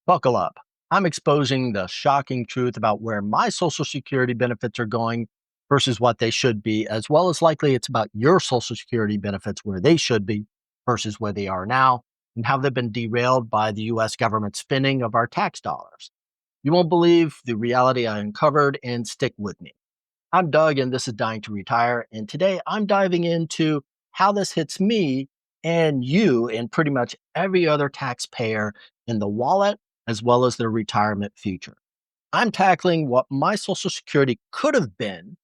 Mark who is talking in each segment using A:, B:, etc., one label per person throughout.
A: Buckle up. I'm exposing the shocking truth about where my Social Security benefits are going versus what they should be, as well as likely it's about your Social Security benefits where they should be versus where they are now, and how they've been derailed by the US government spending of our tax dollars. You won't believe the reality I uncovered, and stick with me. I'm Doug, and this is Dying to Retire. And today I'm diving into how this hits me and you and pretty much every other taxpayer in the wallet, as well as their retirement future. I'm tackling what my Social Security could have been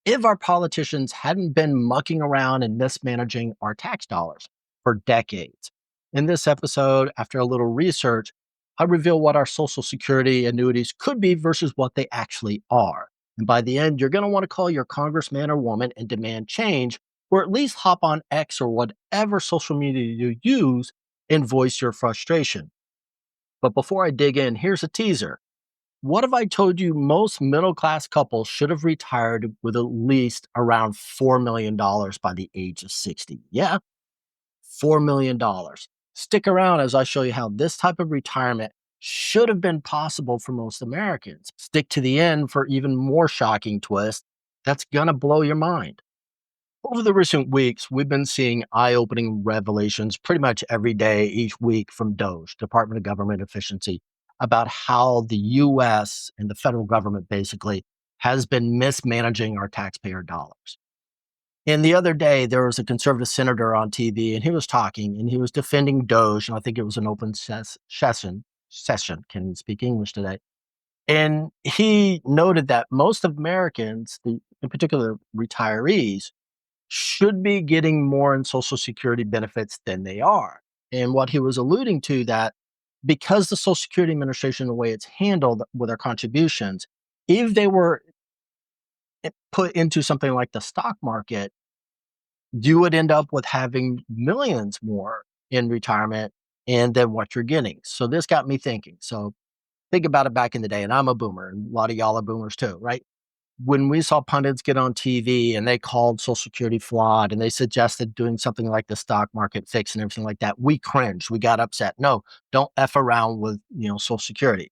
A: if our politicians hadn't been mucking around and mismanaging our tax dollars for decades. In this episode, after a little research, I reveal what our Social Security annuities could be versus what they actually are. And by the end, you're going to want to call your congressman or woman and demand change, or at least hop on X or whatever social media you use and voice your frustration. But before I dig in, here's a teaser. What if I told you most middle class couples should have retired with at least around $4 million dollars by the age of 60? Yeah, $4 million. Dollars. Stick around as I show you how this type of retirement should have been possible for most Americans. Stick to the end for even more shocking twist that's going to blow your mind. Over the recent weeks, we've been seeing eye opening revelations pretty much every day, each week from DOGE, Department of Government Efficiency, about how the US and the federal government basically has been mismanaging our taxpayer dollars. And the other day, there was a conservative senator on TV, and he was talking and he was defending DOGE. And I think it was an open session. Can you speak English today? And he noted that most Americans, in particular retirees, should be getting more in Social Security benefits than they are. And what he was alluding to that because the Social Security Administration, the way it's handled with our contributions, if they were put into something like the stock market, you would end up with having millions more in retirement and then what you're getting. So this got me thinking. So think about it back in the day, and I'm a boomer, and a lot of y'all are boomers too, right? When we saw pundits get on TV and they called Social Security flawed and they suggested doing something like the stock market fix and everything like that, we cringed. We got upset. No, don't F around with, Social Security.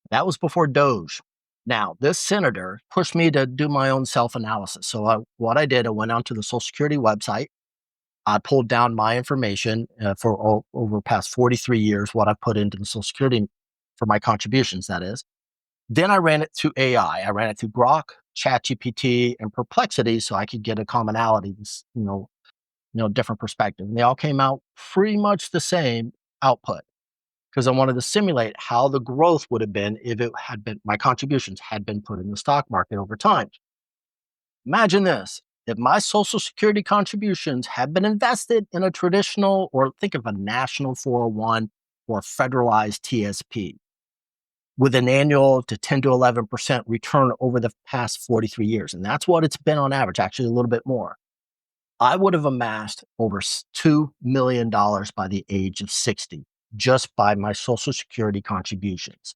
A: That was before DOGE. Now, this senator pushed me to do my own self analysis. So, what I did, I went onto the Social Security website. I pulled down my information for over past 43 years, what I've put into the Social Security for my contributions, that is. Then I ran it through AI. I ran it through Grok, ChatGPT, and Perplexity so I could get a commonality, different perspective. And they all came out pretty much the same output because I wanted to simulate how the growth would have been if it had been my contributions had been put in the stock market over time. Imagine this. If my Social Security contributions had been invested in a traditional or think of a national 401 or federalized TSP, with an annual to 10 to 11% return over the past 43 years. And that's what it's been on average, actually a little bit more. I would have amassed over $2 million by the age of 60 just by my Social Security contributions.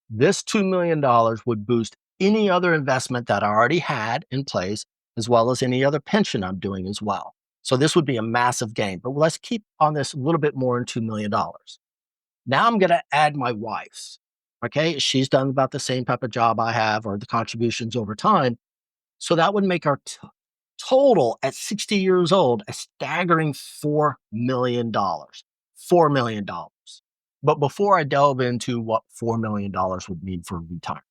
A: This $2 million would boost any other investment that I already had in place, as well as any other pension I'm doing as well. So this would be a massive gain. But let's keep on this a little bit more in $2 million. Now I'm going to add my wife's. Okay. She's done about the same type of job I have or the contributions over time. So that would make our total at 60 years old a staggering $4 million. $4 million. But before I delve into what $4 million would mean for retirement,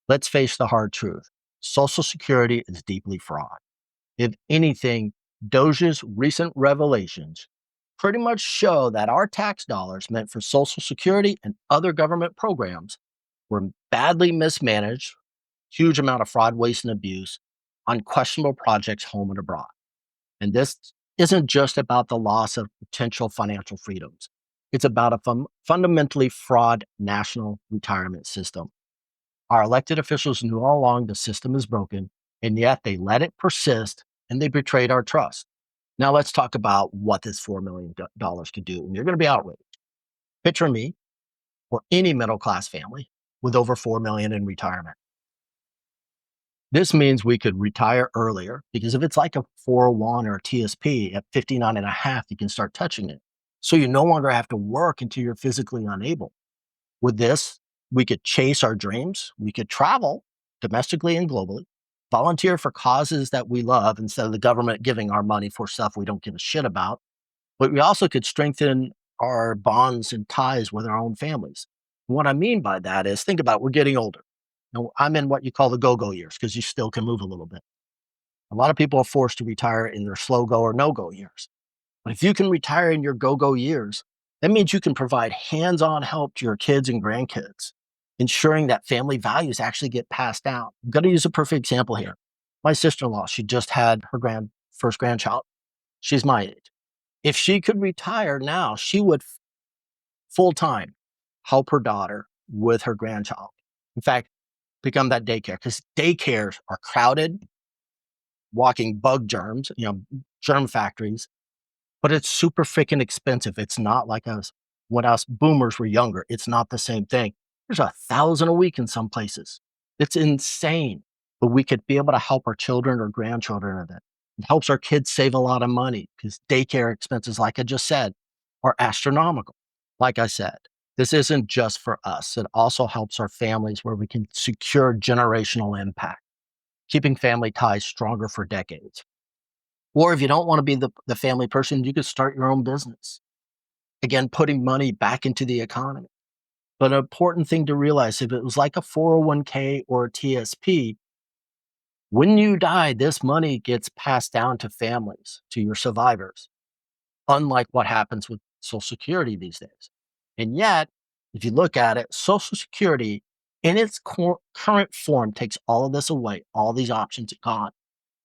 A: let's face the hard truth. Social Security is deeply fraud. If anything, DOGE's recent revelations pretty much show that our tax dollars meant for Social Security and other government programs were badly mismanaged, huge amount of fraud, waste, and abuse on questionable projects home and abroad. And this isn't just about the loss of potential financial freedoms. It's about a fundamentally fraud national retirement system. Our elected officials knew all along the system is broken, and yet they let it persist and they betrayed our trust. Now let's talk about what this $4 million could do. And you're going to be outraged. Picture me or any middle class family with over 4 million in retirement. This means we could retire earlier because if it's like a 401 or a TSP at 59 and a half, you can start touching it. So you no longer have to work until you're physically unable. With this, we could chase our dreams, we could travel domestically and globally, volunteer for causes that we love instead of the government giving our money for stuff we don't give a shit about. But we also could strengthen our bonds and ties with our own families. What I mean by that is think about it, we're getting older. Now, I'm in what you call the go-go years because you still can move a little bit. A lot of people are forced to retire in their slow go or no go years. But if you can retire in your go-go years, that means you can provide hands-on help to your kids and grandkids, ensuring that family values actually get passed down. I'm going to use a perfect example here. My sister-in-law, she just had her first grandchild. She's my age. If she could retire now, she would full time help her daughter with her grandchild. In fact, become that daycare because daycares are crowded, walking bug germs, germ factories, but it's super freaking expensive. It's not like us when us boomers were younger. It's not the same thing. There's 1,000 a week in some places. It's insane. But we could be able to help our children or grandchildren of it. It helps our kids save a lot of money because daycare expenses, like I just said, are astronomical. Like I said, this isn't just for us. It also helps our families where we can secure generational impact, keeping family ties stronger for decades. Or if you don't want to be the family person, you could start your own business. Again, putting money back into the economy. But an important thing to realize, if it was like a 401k or a TSP, when you die, this money gets passed down to families, to your survivors, unlike what happens with Social Security these days. And yet, if you look at it, Social Security in its current form takes all of this away, all these options are gone.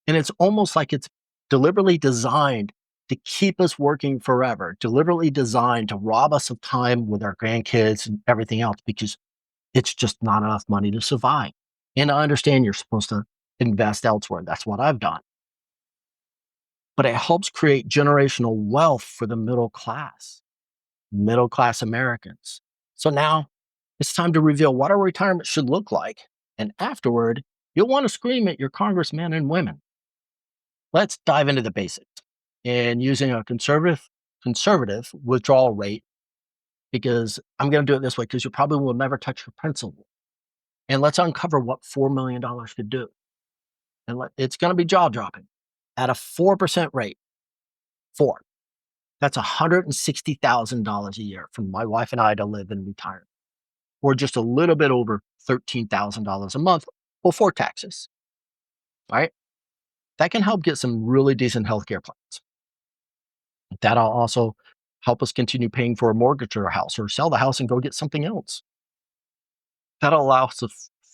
A: And it's almost like it's deliberately designed to keep us working forever, deliberately designed to rob us of time with our grandkids and everything else because it's just not enough money to survive. And I understand you're supposed to invest elsewhere. That's what I've done. But it helps create generational wealth for the middle class Americans. So now it's time to reveal what our retirement should look like. And afterward, you'll want to scream at your congressmen and women. Let's dive into the basics and using a conservative withdrawal rate because I'm going to do it this way because you probably will never touch your principal. And let's uncover what $4 million could do. And it's going to be jaw dropping at a 4% rate. That's $160,000 a year for my wife and I to live in retirement, or just a little bit over $13,000 a month before taxes. All right. That can help get some really decent healthcare plans. That'll also help us continue paying for a mortgage or a house or sell the house and go get something else. That'll allow us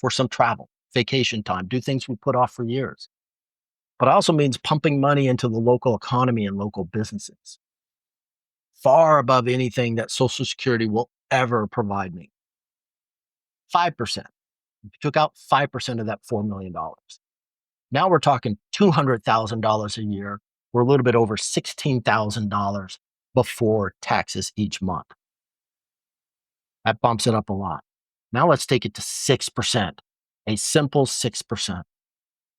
A: for some travel, vacation time, do things we put off for years. But it also means pumping money into the local economy and local businesses, far above anything that Social Security will ever provide me. 5%. If you took out 5% of that $4 million, now we're talking $200,000 a year, or a little bit over $16,000 before taxes each month. That bumps it up a lot. Now let's take it to 6%, a simple 6%.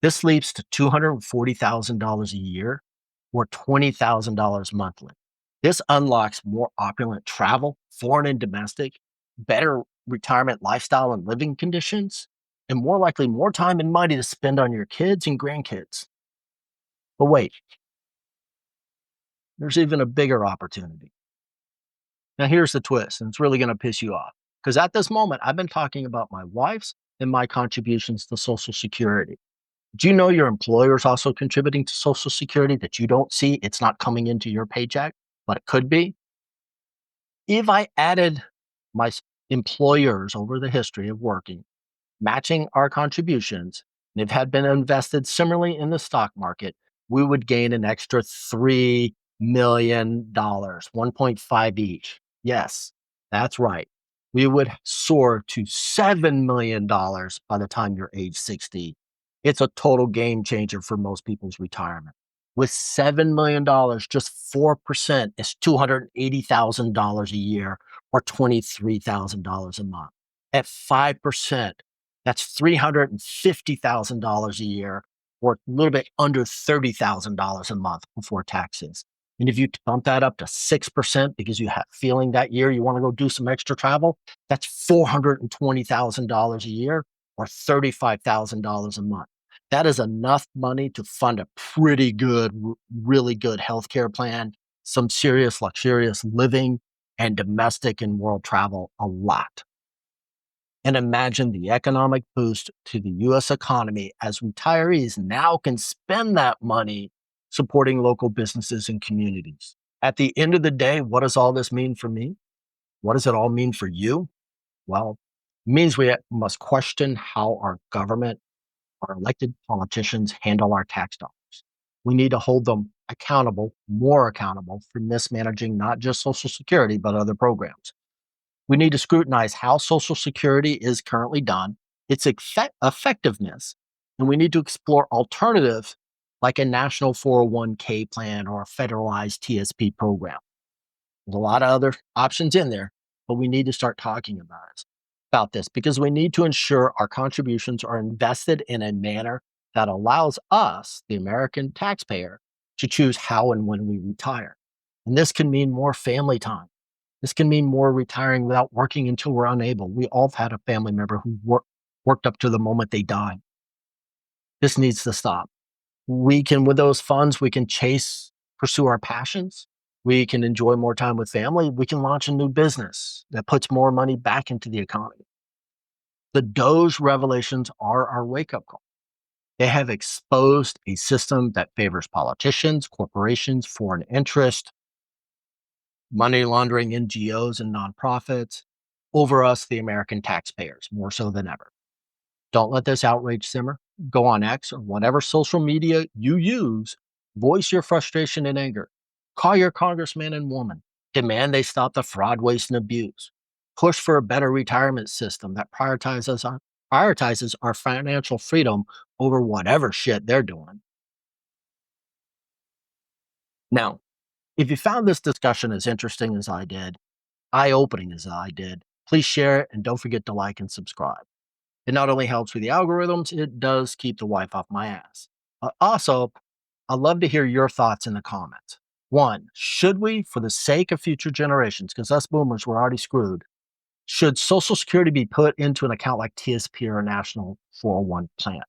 A: This leaps to $240,000 a year or $20,000 monthly. This unlocks more opulent travel, foreign and domestic, better retirement lifestyle and living conditions, and more likely more time and money to spend on your kids and grandkids. But wait, there's even a bigger opportunity. Now, here's the twist, and it's really going to piss you off. Because at this moment, I've been talking about my wife's and my contributions to Social Security. Do you know your employer is also contributing to Social Security that you don't see? It's not coming into your paycheck, but it could be. If I added my employers over the history of working, matching our contributions, and if had been invested similarly in the stock market, we would gain an extra $3 million, 1.5 each. Yes, that's right. We would soar to $7 million by the time you're age 60. It's a total game changer for most people's retirement. With $7 million, just 4% is $280,000 a year or $23,000 a month. At 5%, that's $350,000 a year or a little bit under $30,000 a month before taxes. And if you bump that up to 6% because you have feeling that year you want to go do some extra travel, that's $420,000 a year or $35,000 a month. That is enough money to fund a pretty good, really good healthcare plan, some serious luxurious living, and domestic and world travel a lot. And imagine the economic boost to the US economy as retirees now can spend that money supporting local businesses and communities. At the end of the day, what does all this mean for me? What does it all mean for you? Well, it means we must question how our government, our elected politicians handle our tax dollars. We need to hold them accountable, more accountable for mismanaging not just Social Security, but other programs. We need to scrutinize how Social Security is currently done, its effectiveness, and we need to explore alternatives like a national 401k plan or a federalized TSP program. There's a lot of other options in there, but we need to start talking about this because we need to ensure our contributions are invested in a manner that allows us, the American taxpayer, to choose how and when we retire. And this can mean more family time. This can mean more retiring without working until we're unable. We all have had a family member who worked up to the moment they died. This needs to stop. We can, with those funds, we can pursue our passions. We can enjoy more time with family. We can launch a new business that puts more money back into the economy. The DOGE revelations are our wake up call. They have exposed a system that favors politicians, corporations, foreign interest, money laundering NGOs and nonprofits over us, the American taxpayers, more so than ever. Don't let this outrage simmer. Go on X or whatever social media you use, voice your frustration and anger. Call your congressman and woman. Demand they stop the fraud, waste, and abuse. Push for a better retirement system that prioritizes our financial freedom over whatever shit they're doing. Now, if you found this discussion as interesting as I did, eye opening as I did, please share it and don't forget to like and subscribe. It not only helps with the algorithms, it does keep the wife off my ass. Also, I'd love to hear your thoughts in the comments. One, should we, for the sake of future generations, because us boomers were already screwed, should Social Security be put into an account like TSP or a national 401 plan?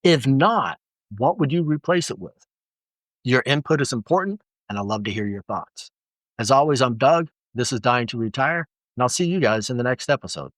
A: If not, what would you replace it with? Your input is important, and I'd love to hear your thoughts. As always, I'm Doug. This is Dying to Retire, and I'll see you guys in the next episode.